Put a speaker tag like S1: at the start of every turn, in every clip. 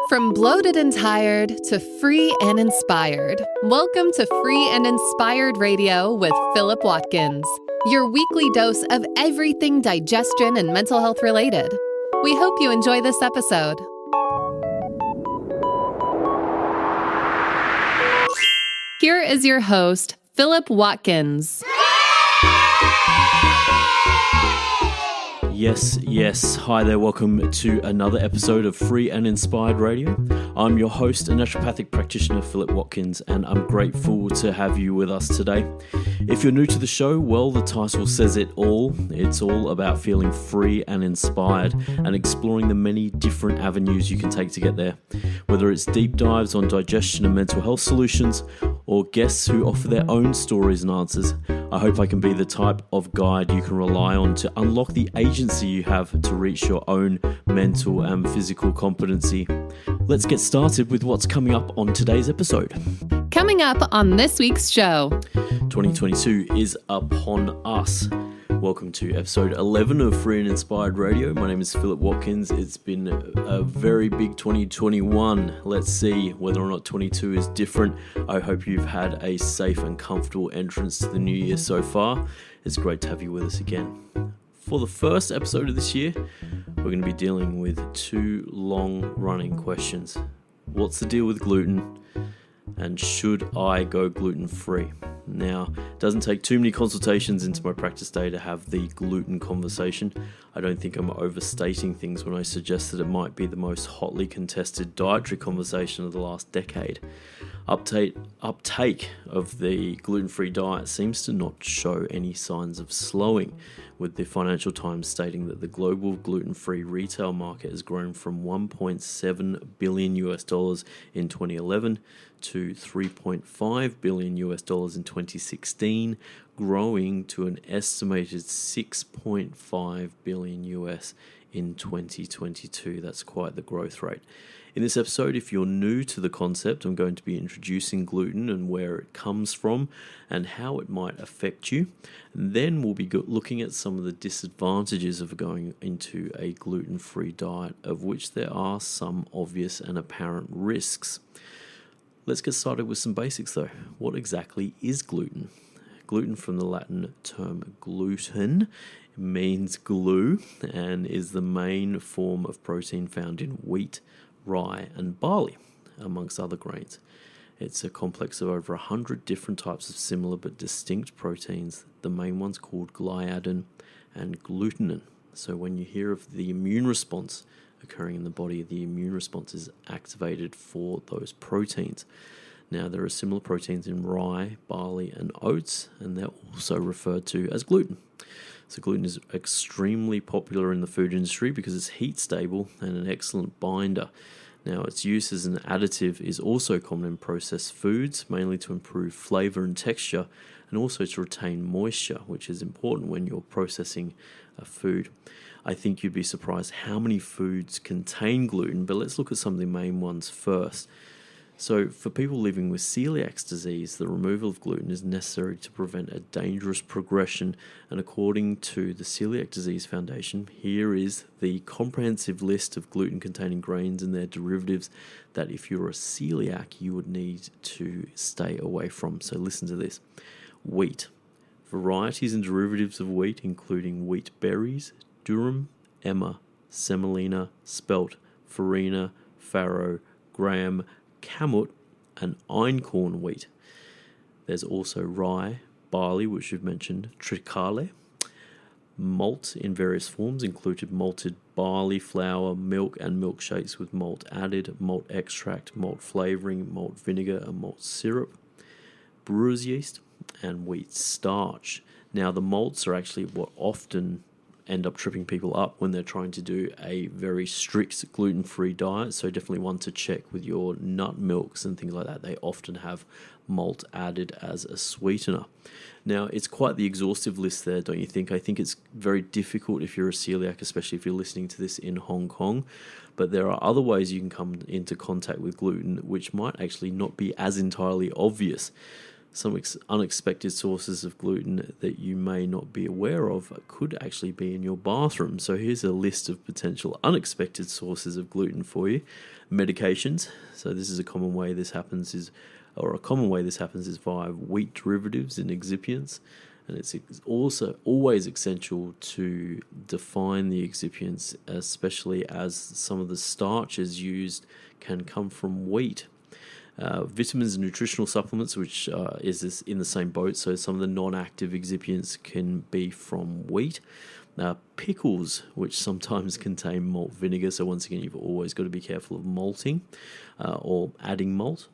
S1: From bloated and tired to free and inspired. Welcome to Free and Inspired Radio with Philip Watkins, your weekly dose of everything digestion and mental health related. We hope you enjoy this episode. Here is your host, Philip Watkins.
S2: Yes. Hi there. Welcome to another episode of Free and Inspired Radio. I'm your host and naturopathic practitioner, Philip Watkins, and I'm grateful to have you with us today. If you're new to the show, well, the title says it all. It's all about feeling free and inspired and exploring the many different avenues you can take to get there. Whether it's deep dives on digestion and mental health solutions, or guests who offer their own stories and answers, I hope I can be the type of guide you can rely on to unlock the agency you have to reach your own mental and physical competency. Let's get started with what's coming up on today's episode.
S1: Coming up on this week's show.
S2: 2022 is upon us. Welcome to episode 11 of Free and Inspired Radio. My name is Philip Watkins. It's been a very big 2021. Let's see whether or not 22 is different. I hope you've had a safe and comfortable entrance to the new year so far. It's great to have you with us again. For the first episode of this year, we're going to be dealing with two long-running questions. What's the deal with gluten? And should I go gluten-free? Now, it doesn't take too many consultations into my practice day to have the gluten conversation. I don't think I'm overstating things when I suggest that it might be the most hotly contested dietary conversation of the last decade. Uptake of the gluten-free diet seems to not show any signs of slowing, with the Financial Times stating that the global gluten-free retail market has grown from $1.7 billion in 2011 to $3.5 billion in 2016, growing to an estimated $6.5 billion in 2022. That's quite the growth rate. In this episode, if you're new to the concept, I'm going to be introducing gluten and where it comes from and how it might affect you. And then we'll be looking at some of the disadvantages of going into a gluten-free diet, of which there are some obvious and apparent risks. Let's get started with some basics though. What exactly is gluten? Gluten, from the Latin term gluten, means glue and is the main form of protein found in wheat, rye and barley, amongst other grains. It's a complex of over 100 different types of similar but distinct proteins, the main ones called gliadin and glutenin. So when you hear of the immune response occurring in the body, the immune response is activated for those proteins. Now, there are similar proteins in rye, barley and oats, and they're also referred to as gluten. So gluten is extremely popular in the food industry because it's heat stable and an excellent binder. Now, its use as an additive is also common in processed foods, mainly to improve flavor and texture, and also to retain moisture, which is important when you're processing a food. I think you'd be surprised how many foods contain gluten, but let's look at some of the main ones first. So for people living with celiac disease, the removal of gluten is necessary to prevent a dangerous progression. And according to the Celiac Disease Foundation, here is the comprehensive list of gluten-containing grains and their derivatives that if you're a celiac, you would need to stay away from. So listen to this. Wheat. Varieties and derivatives of wheat, including wheat berries, durum, emmer, semolina, spelt, farina, farro, gram, kamut, and einkorn wheat. There's also rye, barley, which we've mentioned, triticale, malt in various forms, included malted barley flour, milk and milkshakes with malt added, malt extract, malt flavoring, malt vinegar and malt syrup, brewer's yeast, and wheat starch. Now, the malts are actually what often end up tripping people up when they're trying to do a very strict gluten-free diet. So definitely one to check with your nut milks and things like that. They often have malt added as a sweetener. Now, it's quite the exhaustive list there, don't you think? I think it's very difficult if you're a celiac, especially if you're listening to this in Hong Kong. But there are other ways you can come into contact with gluten, which might actually not be as entirely obvious. Some unexpected sources of gluten that you may not be aware of could actually be in your bathroom. So here's a list of potential unexpected sources of gluten for you. Medications. So this is a common way this happens is via wheat derivatives and excipients. And it's also always essential to define the excipients, especially as some of the starches used can come from wheat. Vitamins and nutritional supplements, which is in the same boat. So some of the non-active excipients can be from wheat. Pickles, which sometimes contain malt vinegar. So once again, you've always got to be careful of malting or adding malt.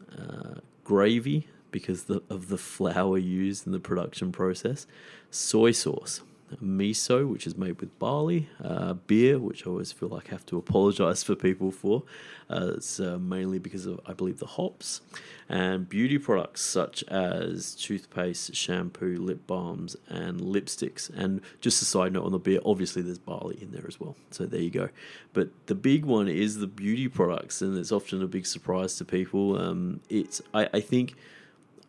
S2: Gravy, because of the flour used in the production process. Soy sauce. Miso, which is made with barley. Beer, which I always feel like I have to apologize for people for. It's mainly because of, I believe, the hops. And beauty products such as toothpaste, shampoo, lip balms, and lipsticks. And just a side note on the beer, obviously there's barley in there as well. So there you go. But the big one is the beauty products, and it's often a big surprise to people. I think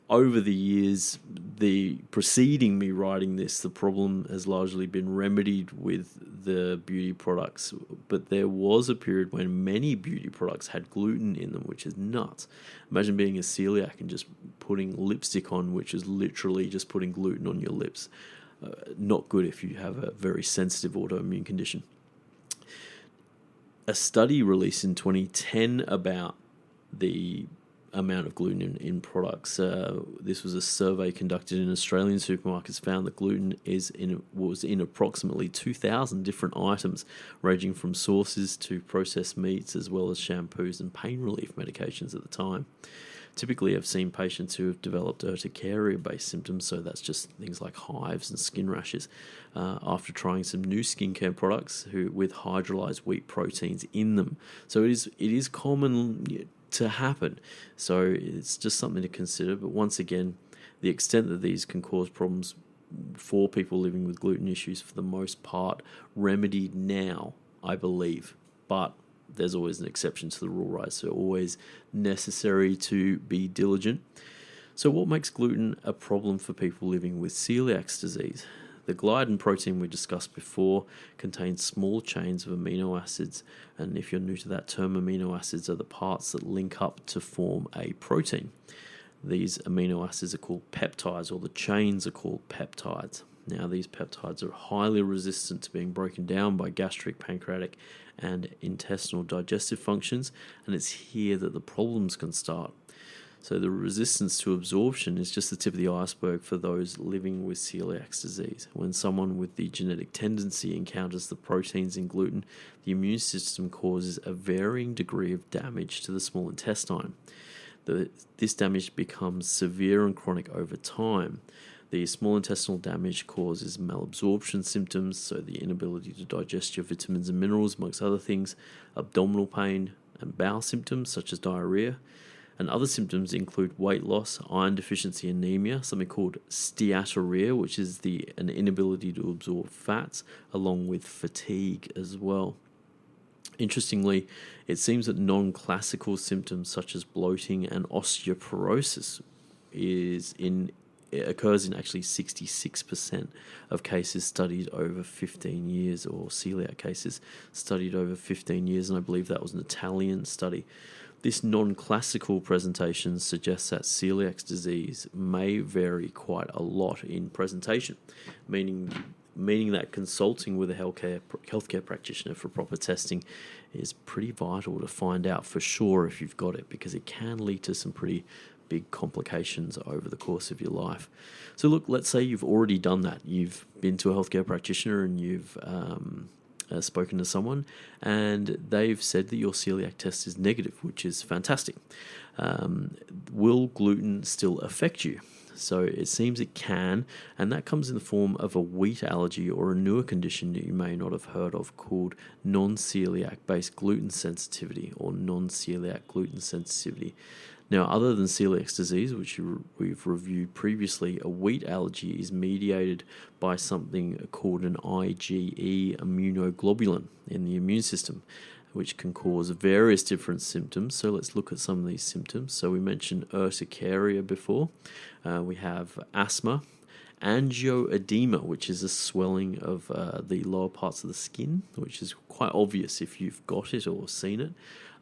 S2: over the years, the preceding me writing this, the problem has largely been remedied with the beauty products. But there was a period when many beauty products had gluten in them, which is nuts. Imagine being a celiac and just putting lipstick on, which is literally just putting gluten on your lips. Not good if you have a very sensitive autoimmune condition. A study released in 2010 about the amount of gluten in products. This was a survey conducted in Australian supermarkets, found that gluten was in approximately 2,000 different items, ranging from sauces to processed meats, as well as shampoos and pain relief medications at the time. Typically, I've seen patients who have developed urticaria-based symptoms, so that's just things like hives and skin rashes, after trying some new skincare products with hydrolyzed wheat proteins in them. So it is common to happen. So it's just something to consider. But once again, the extent that these can cause problems for people living with gluten issues, for the most part, remedied now, I believe. But there's always an exception to the rule, right? So always necessary to be diligent. So what makes gluten a problem for people living with celiac disease? The gliadin protein we discussed before contains small chains of amino acids, and if you're new to that term, amino acids are the parts that link up to form a protein. These amino acids are called peptides, or the chains are called peptides. Now, these peptides are highly resistant to being broken down by gastric, pancreatic, and intestinal digestive functions, and it's here that the problems can start. So the resistance to absorption is just the tip of the iceberg for those living with celiac disease. When someone with the genetic tendency encounters the proteins in gluten, the immune system causes a varying degree of damage to the small intestine. This damage becomes severe and chronic over time. The small intestinal damage causes malabsorption symptoms, so the inability to digest your vitamins and minerals, amongst other things, abdominal pain, and bowel symptoms such as diarrhea. And other symptoms include weight loss, iron deficiency, anemia, something called steatorrhea, which is an inability to absorb fats, along with fatigue as well. Interestingly, it seems that non-classical symptoms such as bloating and osteoporosis occurs in actually 66% of cases studied over 15 years, or celiac cases studied over 15 years, and I believe that was an Italian study. This non-classical presentation suggests that celiac disease may vary quite a lot in presentation, meaning that consulting with a healthcare practitioner for proper testing is pretty vital to find out for sure if you've got it, because it can lead to some pretty big complications over the course of your life. So look, let's say you've already done that. You've been to a healthcare practitioner and you've spoken to someone and they've said that your celiac test is negative, which is fantastic. Will gluten still affect you? So it seems it can, and that comes in the form of a wheat allergy or a newer condition that you may not have heard of called non-celiac based gluten sensitivity, or non-celiac gluten sensitivity. Now, other than celiac disease, which we've reviewed previously, a wheat allergy is mediated by something called an IgE immunoglobulin in the immune system, which can cause various different symptoms. So let's look at some of these symptoms. So we mentioned urticaria before. We have asthma, angioedema, which is a swelling of the lower parts of the skin, which is quite obvious if you've got it or seen it.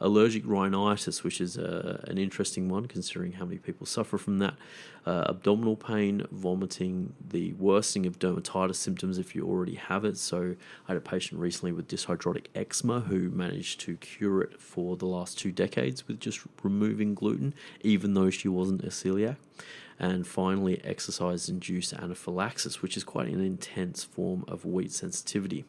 S2: Allergic rhinitis, which is an interesting one considering how many people suffer from that. Abdominal pain, vomiting, the worsening of dermatitis symptoms if you already have it. So I had a patient recently with dyshydrotic eczema who managed to cure it for the last 2 decades with just removing gluten, even though she wasn't a celiac. And finally, exercise-induced anaphylaxis, which is quite an intense form of wheat sensitivity.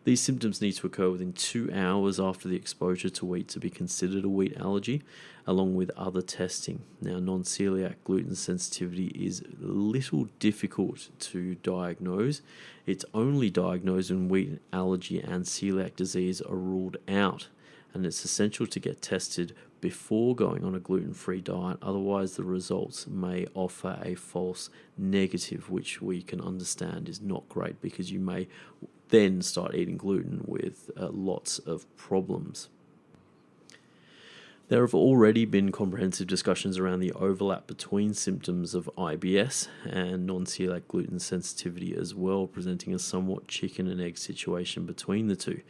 S2: These symptoms need to occur within 2 hours after the exposure to wheat to be considered a wheat allergy, along with other testing. Now, non-celiac gluten sensitivity is a little difficult to diagnose. It's only diagnosed when wheat allergy and celiac disease are ruled out, and it's essential to get tested before going on a gluten-free diet. Otherwise, the results may offer a false negative, which we can understand is not great because you may then start eating gluten with lots of problems. There have already been comprehensive discussions around the overlap between symptoms of IBS and non-celiac gluten sensitivity as well, presenting a somewhat chicken and egg situation between the two.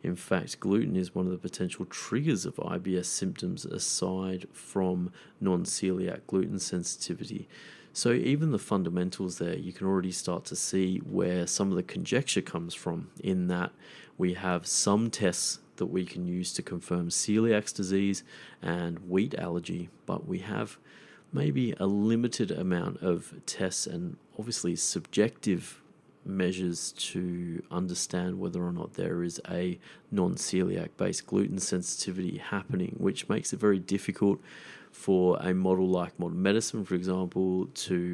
S2: In fact, gluten is one of the potential triggers of IBS symptoms aside from non-celiac gluten sensitivity. So even the fundamentals there, you can already start to see where some of the conjecture comes from, in that we have some tests that we can use to confirm celiac disease and wheat allergy, but we have maybe a limited amount of tests and obviously subjective measures to understand whether or not there is a non-celiac based gluten sensitivity happening, which makes it very difficult for a model like modern medicine, for example,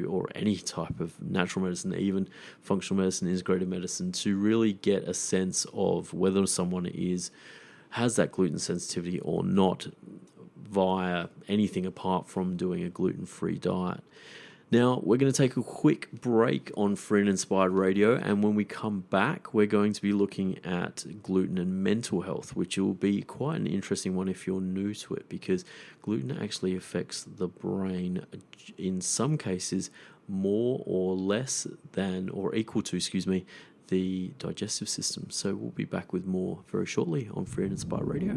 S2: or any type of natural medicine, even functional medicine, integrated medicine, to really get a sense of whether someone has that gluten sensitivity or not via anything apart from doing a gluten-free diet. Now, we're going to take a quick break on Free and Inspired Radio, and when we come back, we're going to be looking at gluten and mental health, which will be quite an interesting one if you're new to it, because gluten actually affects the brain in some cases more or less than, or equal to, the digestive system. So we'll be back with more very shortly on Free and Inspired Radio.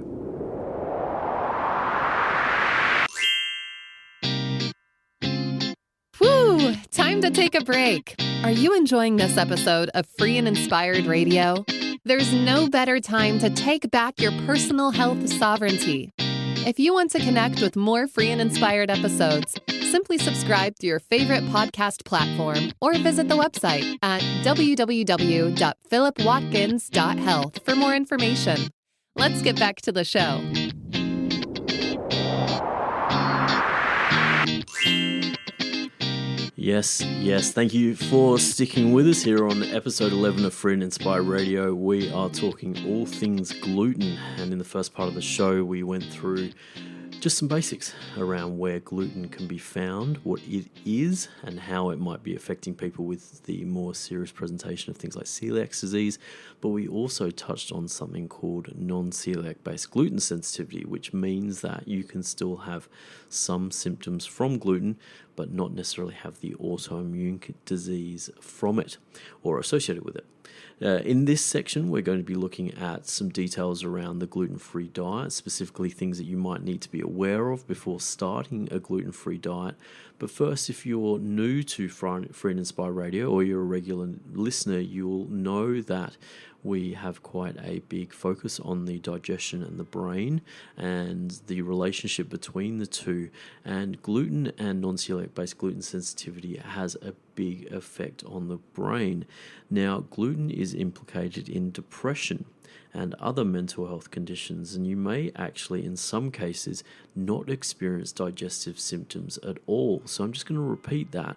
S1: Whew, time to take a break. Are you enjoying this episode of Free and Inspired Radio? There's no better time to take back your personal health sovereignty. If you want to connect with more Free and Inspired episodes, simply subscribe to your favorite podcast platform or visit the website at www.philipwatkins.health for more information. Let's get back to the show.
S2: Yes. Thank you for sticking with us here on episode 11 of Free and Inspired Radio. We are talking all things gluten, and in the first part of the show, we went through just some basics around where gluten can be found, what it is, and how it might be affecting people with the more serious presentation of things like celiac disease. But we also touched on something called non-celiac based gluten sensitivity, which means that you can still have some symptoms from gluten, but not necessarily have the autoimmune disease from it or associated with it. In this section, we're going to be looking at some details around the gluten-free diet, specifically things that you might need to be aware of before starting a gluten-free diet. But first, if you're new to Free and Inspired Radio or you're a regular listener, you'll know that we have quite a big focus on the digestion and the brain and the relationship between the two. And gluten and non-celiac based gluten sensitivity has a big effect on the brain. Now, gluten is implicated in depression and other mental health conditions, and you may actually, in some cases, not experience digestive symptoms at all. So I'm just going to repeat that.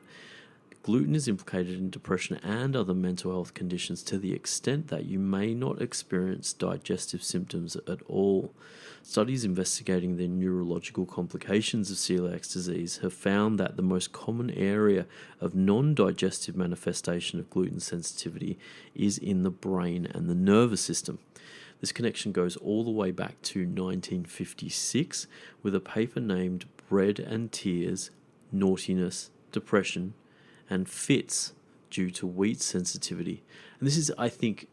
S2: Gluten is implicated in depression and other mental health conditions to the extent that you may not experience digestive symptoms at all. Studies investigating the neurological complications of celiac disease have found that the most common area of non-digestive manifestation of gluten sensitivity is in the brain and the nervous system. This connection goes all the way back to 1956 with a paper named Bread and Tears, Naughtiness, Depression, and Fits due to wheat sensitivity. And this is, I think,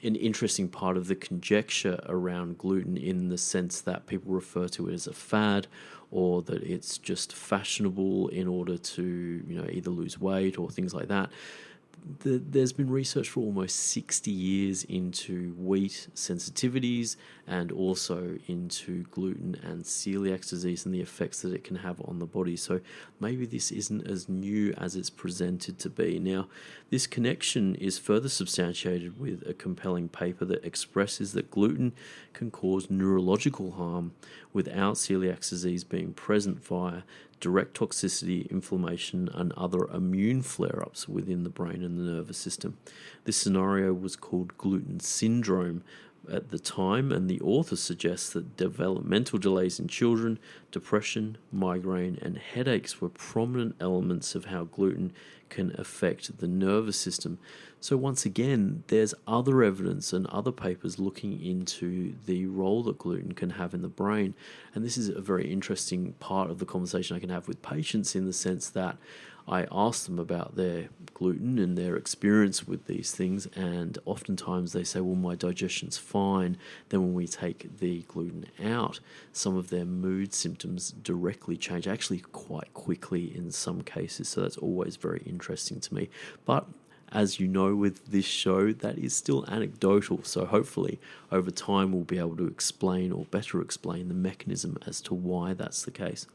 S2: an interesting part of the conjecture around gluten, in the sense that people refer to it as a fad, or that it's just fashionable in order to, either lose weight or things like that. There's been research for almost 60 years into wheat sensitivities and also into gluten and celiac disease and the effects that it can have on the body. So maybe this isn't as new as it's presented to be. Now, this connection is further substantiated with a compelling paper that expresses that gluten can cause neurological harm without celiac disease being present via direct toxicity, inflammation, and other immune flare-ups within the brain and the nervous system. This scenario was called gluten syndrome at the time, and the author suggests that developmental delays in children, depression, migraine, and headaches were prominent elements of how gluten can affect the nervous system. So once again, there's other evidence and other papers looking into the role that gluten can have in the brain. And this is a very interesting part of the conversation I can have with patients, in the sense that I ask them about their gluten and their experience with these things, and oftentimes they say, well, my digestion's fine. Then when we take the gluten out, some of their mood symptoms directly change, actually quite quickly in some cases. So that's always very interesting to me. But as you know, with this show, that is still anecdotal. So hopefully over time we'll be able to explain, or better explain, the mechanism as to why that's the case.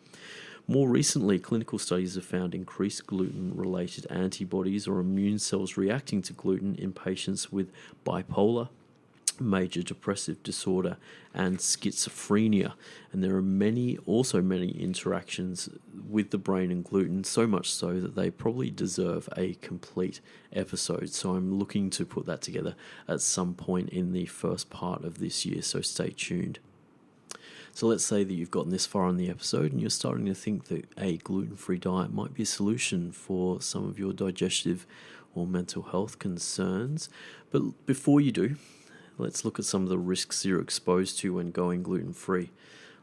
S2: More recently, clinical studies have found increased gluten-related antibodies or immune cells reacting to gluten in patients with bipolar, major depressive disorder, and schizophrenia. And there are many interactions with the brain and gluten, so much so that they probably deserve a complete episode. So I'm looking to put that together at some point in the first part of this year, so stay tuned. So let's say that you've gotten this far in the episode and you're starting to think that a gluten-free diet might be a solution for some of your digestive or mental health concerns. But before you do, let's look at some of the risks you're exposed to when going gluten-free.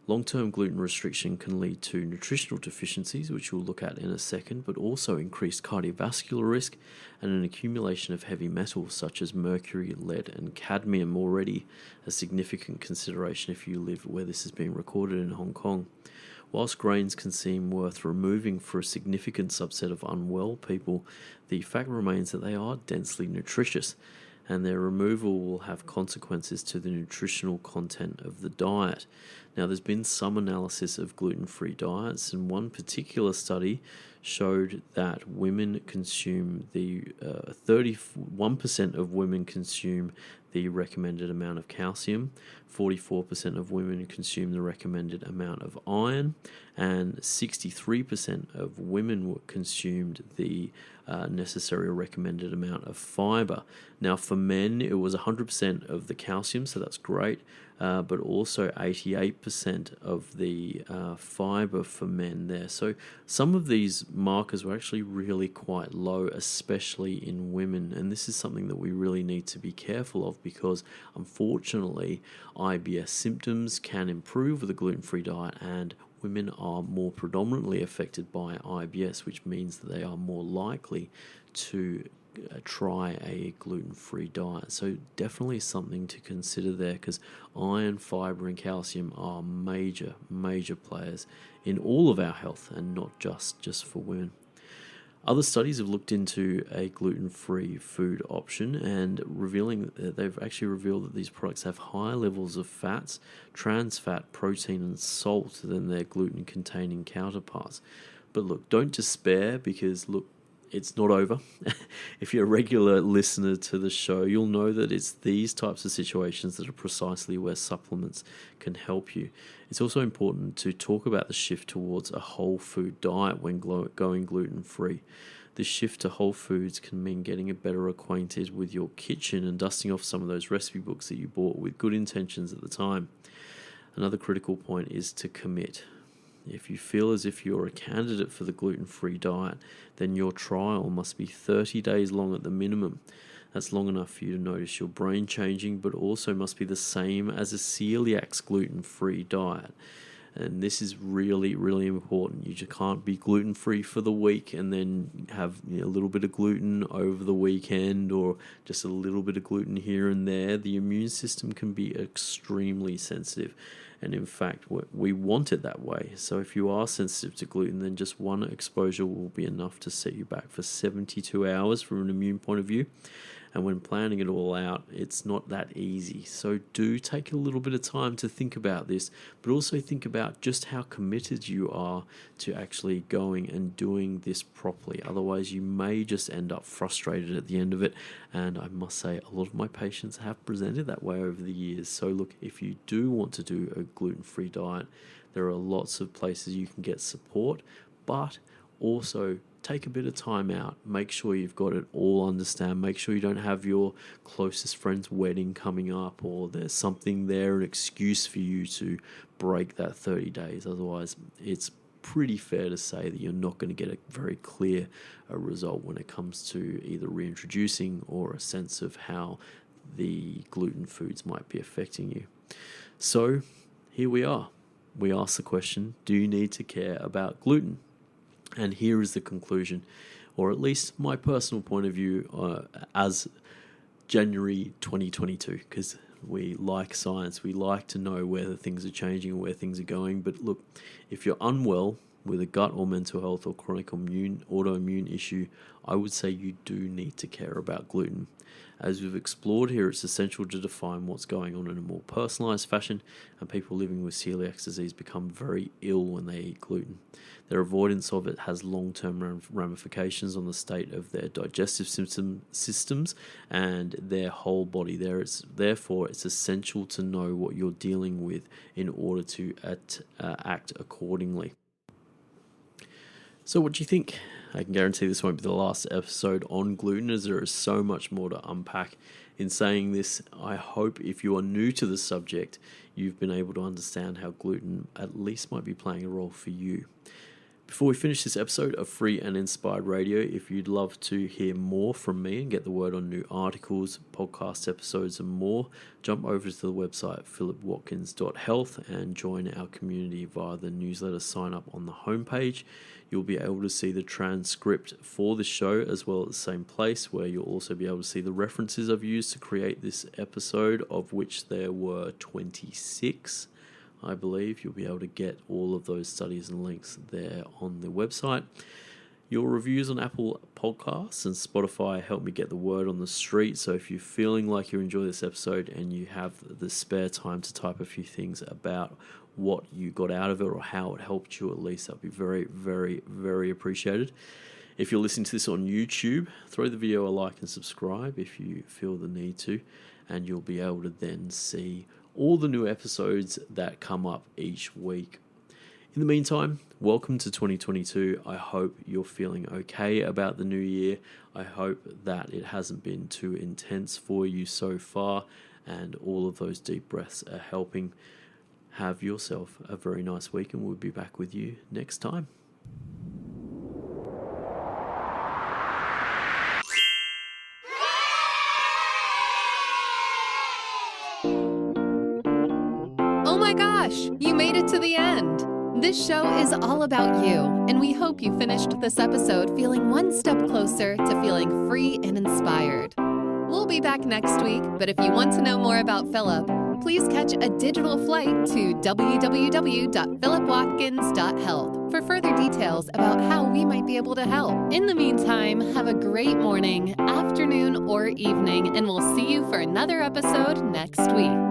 S2: Long-term gluten restriction can lead to nutritional deficiencies, which we'll look at in a second, but also increased cardiovascular risk and an accumulation of heavy metals such as mercury, lead, and cadmium, already a significant consideration if you live where this is being recorded in Hong Kong. Whilst grains can seem worth removing for a significant subset of unwell people, the fact remains that they are densely nutritious, and their removal will have consequences to the nutritional content of the diet. Now, there's been some analysis of gluten-free diets, and one particular study showed that women consume 31% of women consume the recommended amount of calcium, 44% of women consume the recommended amount of iron, and 63% of women consumed the necessary or recommended amount of fiber. Now, for men, it was 100% of the calcium, so that's great, but also 88% of the fiber for men there. So some of these markers were actually really quite low, especially in women, and this is something that we really need to be careful of, because unfortunately IBS symptoms can improve with a gluten-free diet, and women are more predominantly affected by IBS, which means that they are more likely to try a gluten-free diet. So definitely something to consider there, because iron, fiber, and calcium are major players in all of our health, and not just for women. Other studies have looked into a gluten-free food option, and they've actually revealed that these products have higher levels of fats, trans fat, protein, and salt than their gluten-containing counterparts. But look, don't despair, because look, it's not over. If you're a regular listener to the show, you'll know that it's these types of situations that are precisely where supplements can help you. It's also important to talk about the shift towards a whole food diet when going gluten-free. This shift to whole foods can mean getting better acquainted with your kitchen and dusting off some of those recipe books that you bought with good intentions at the time. Another critical point is to commit. If you feel as if you're a candidate for the gluten-free diet, then your trial must be 30 days long at the minimum. That's long enough for you to notice your brain changing, but also must be the same as a celiac's gluten-free diet. And this is really, really important. You just can't be gluten-free for the week and then have a little bit of gluten over the weekend, or just a little bit of gluten here and there. The immune system can be extremely sensitive. And in fact, we want it that way. So if you are sensitive to gluten, then just one exposure will be enough to set you back for 72 hours from an immune point of view. And when planning it all out, it's not that easy. So do take a little bit of time to think about this, but also think about just how committed you are to actually going and doing this properly. Otherwise, you may just end up frustrated at the end of it. And I must say, a lot of my patients have presented that way over the years. So look, if you do want to do a gluten-free diet, there are lots of places you can get support, but also take a bit of time out. Make sure you've got it all understand. Make sure you don't have your closest friend's wedding coming up, or there's something there, an excuse for you to break that 30 days. Otherwise, it's pretty fair to say that you're not going to get a very clear result when it comes to either reintroducing or a sense of how the gluten foods might be affecting you. So here we are. We ask the question, do you need to care about gluten? And here is the conclusion, or at least my personal point of view as January 2022, because we like science, we like to know where things are changing and where things are going. But look, if you're unwell with a gut or mental health or chronic autoimmune issue, I would say you do need to care about gluten. As we've explored here, it's essential to define what's going on in a more personalized fashion, and people living with celiac disease become very ill when they eat gluten. Their avoidance of it has long-term ramifications on the state of their digestive systems and their whole body. Therefore, it's essential to know what you're dealing with in order to act accordingly. So what do you think? I can guarantee this won't be the last episode on gluten, as there is so much more to unpack. In saying this, I hope if you are new to the subject, you've been able to understand how gluten at least might be playing a role for you. Before we finish this episode of Free and Inspired Radio, if you'd love to hear more from me and get the word on new articles, podcast episodes and more, jump over to the website philipwatkins.health and join our community via the newsletter sign up on the homepage. You'll be able to see the transcript for the show as well at the same place, where you'll also be able to see the references I've used to create this episode, of which there were 26. I believe you'll be able to get all of those studies and links there on the website. Your reviews on Apple Podcasts and Spotify help me get the word on the street. So if you're feeling like you enjoy this episode and you have the spare time to type a few things about what you got out of it or how it helped you, at least that'd be very, very, very appreciated. If you're listening to this on YouTube, throw the video a like and subscribe if you feel the need to, and you'll be able to then see all the new episodes that come up each week. In the meantime, welcome to 2022. I hope you're feeling okay about the new year. I hope that it hasn't been too intense for you so far, and all of those deep breaths are helping. Have yourself a very nice week, and we'll be back with you next time.
S1: Oh my gosh, you made it to the end. This show is all about you, and we hope you finished this episode feeling one step closer to feeling free and inspired. We'll be back next week, but if you want to know more about Philip, please catch a digital flight to www.philipwatkins.health for further details about how we might be able to help. In the meantime, have a great morning, afternoon, or evening, and we'll see you for another episode next week.